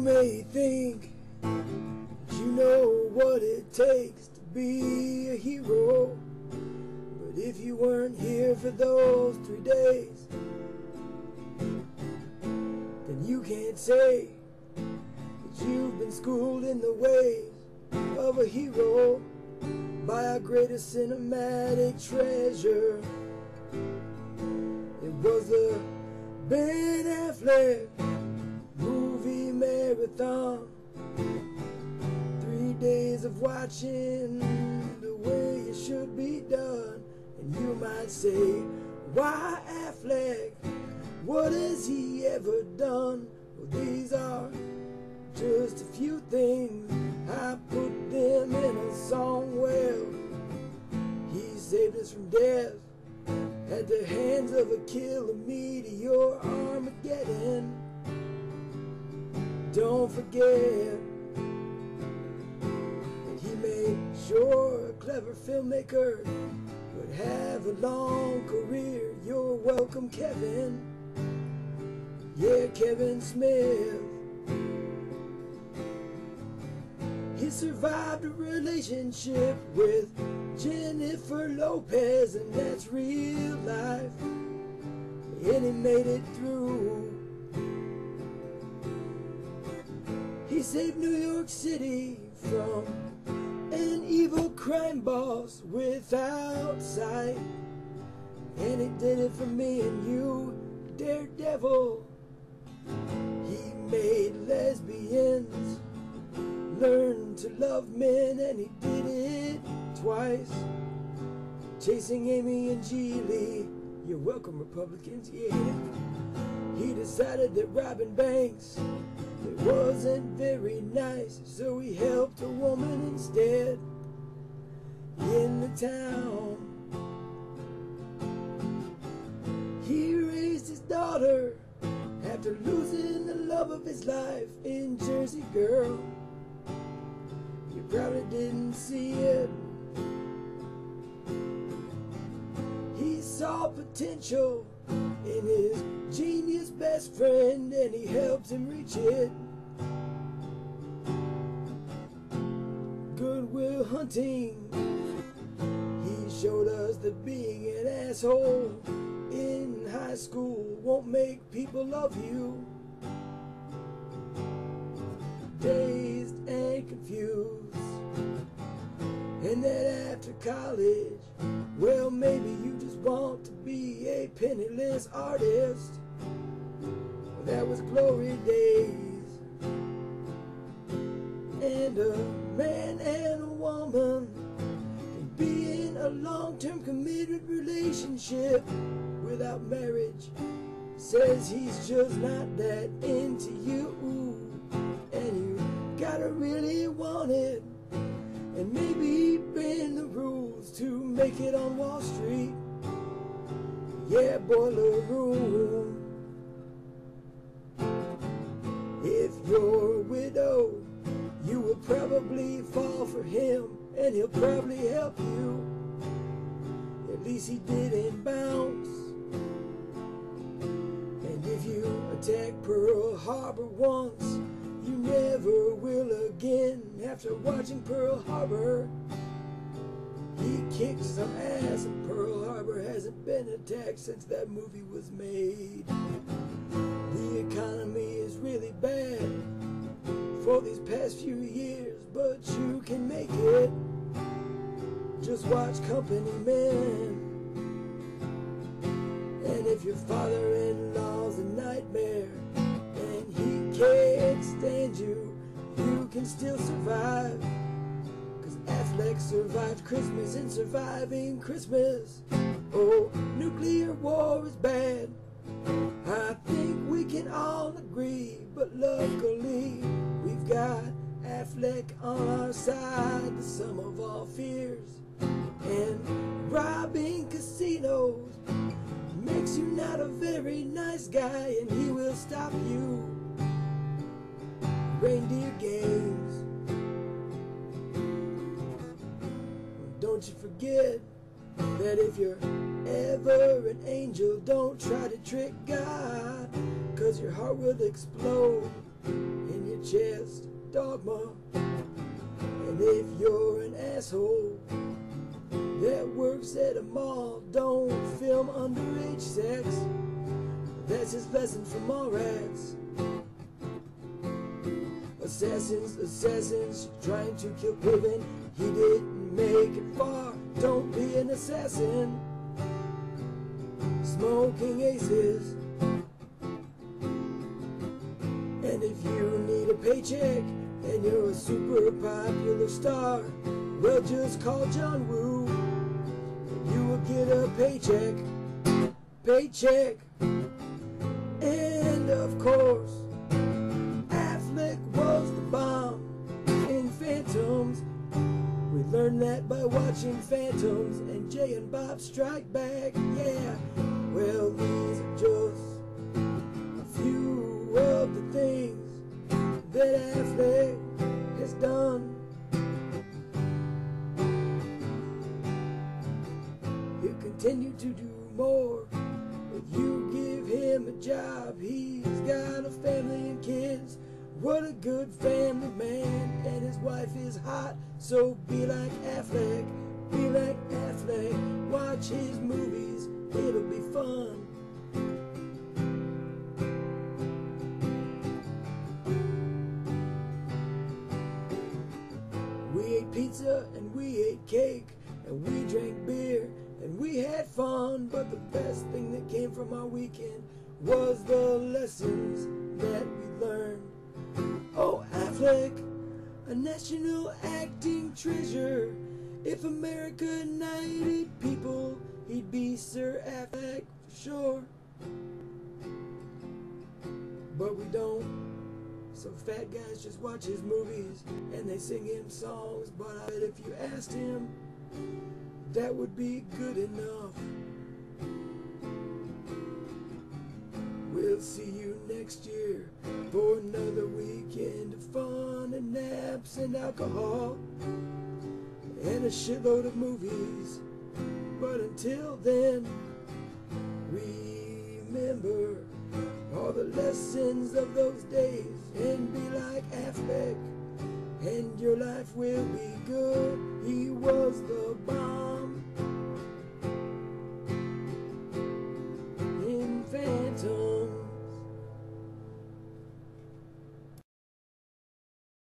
may think you know what it takes to be a hero, but if you weren't here for those 3 days, then you can't say that you've been schooled in the ways of a hero by our greatest cinematic treasure. It was the Ben Affleck movie marathon. 3 days of watching the way it should be done. And you might say, why Affleck? What has he ever done? Well, these are just a few things. I put them in a song. Well, he saved us from death at the hands of a killer meteor Armageddon. Don't forget that he made sure a clever filmmaker would have a long career. You're welcome, Kevin. Yeah, Kevin Smith. He survived a relationship with Jennifer Lopez, and that's real life. And he made it through. He saved New York City from an evil crime boss without sight. And he did it for me and you, Daredevil. He made lesbians learn to love men, and he did it twice. Chasing Amy and Geely, you're welcome, Republicans, yeah. He decided that robbing banks, it wasn't very nice, so he helped a woman instead in the town. He raised his daughter after losing the love of his life in Jersey Girl. You probably didn't see it. He saw potential in his genius best friend, and he helped him reach it. Good Will Hunting, he showed us that being an asshole in high school won't make people love you. Dazed and confused, and that after college, well, maybe you just want to be a penniless artist. Well, that was glory days. And a man and a woman can be in a long-term committed relationship without marriage. Says he's just not that into you, and you gotta really want it, and maybe bend the rules to make it on Wall Street. Yeah, boiler room. If you're a widow, you will probably fall for him, and he'll probably help you. At least he didn't bounce. And if you attack Pearl Harbor once, you never will again. After watching Pearl Harbor, he kicked some ass, and Pearl Harbor hasn't been attacked since that movie was made. The economy is really bad for these past few years, but you can make it. Just watch Company Men. And if your father-in-law's a nightmare and he can't stand you, you can still survive. 'Cause Affleck survived Christmas and surviving Christmas. Oh, nuclear war is bad, I think we can all agree, but luckily we've got Affleck on our side, the sum of all fears. And robbing casinos makes you not a very nice guy, and he will stop you. Reindeer games. Don't you forget that if you're ever an angel, don't try to trick God. 'cause your heart will explode in your chest. Dogma. And if you're an asshole that works at a mall, don't film underage sex. That's his lesson from all rats. Assassins trying to kill Piven. He didn't make it far. Don't be an assassin. Smoking aces. And if you need a paycheck and you're a super popular star, well, just call John Woo. You will get a paycheck. And of course, Affleck was the bomb in Phantoms. We learned that by watching Phantoms and Jay and Bob Strike Back. Yeah, well, these are just a few of the things that Affleck has done. He'll continue to do more if you give him a job. He's got a family and kids. What a good family man. And his wife is hot, so be like Affleck. Be like Affleck. Watch his movies, it'll be fun. We ate pizza and we ate cake and we drank beer and we had fun, but the best thing that came from our weekend was the lessons that we learned. Oh, Affleck, a national acting treasure. If America united people, he'd be Sir Affleck for sure. But we don't. So fat guys just watch his movies and they sing him songs. But I bet if you asked him, that would be good enough. We'll see you next year for another weekend of fun and naps and alcohol and a shitload of movies. But until then, remember all the lessons of those days and be like Affleck, and your life will be good. He was the bomb.